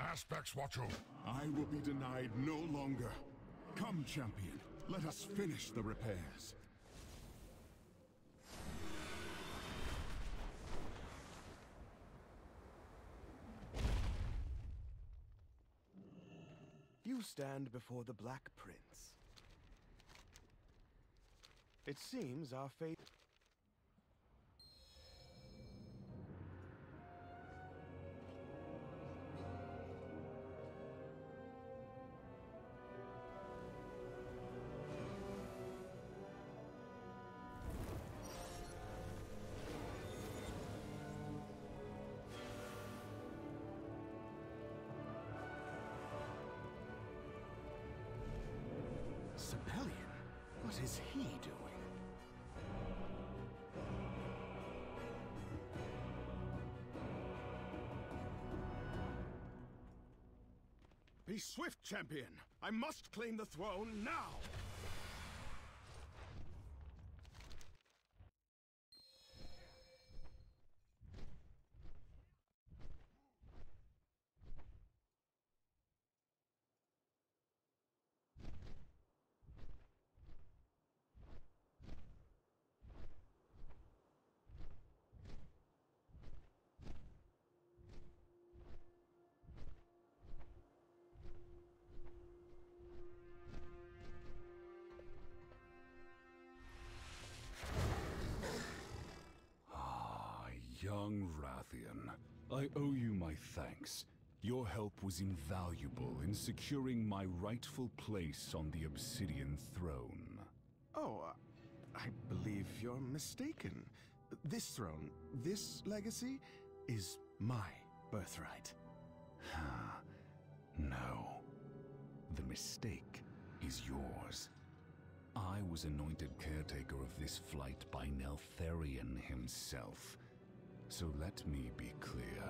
Aspects Watcher. I will be denied no longer. Come, champion. Let us finish the repairs. You stand before the Black Prince. It seems our fate... What is he doing? Be swift, champion! I must claim the throne now! Young Rathian, I owe you my thanks. Your help was invaluable in securing my rightful place on the Obsidian throne. Oh, I believe you're mistaken. This throne, this legacy, is my birthright. No. The mistake is yours. I was anointed caretaker of this flight by Neltharion himself. So let me be clear.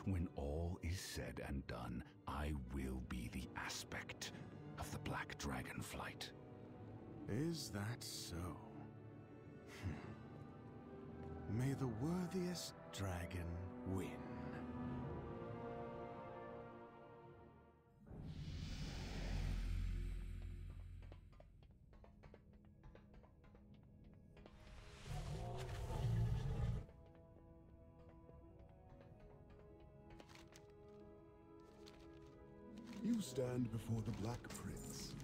When all is said and done, I will be the aspect of the Black Dragonflight. Is that so? May the worthiest dragon win. You stand before the Black Prince.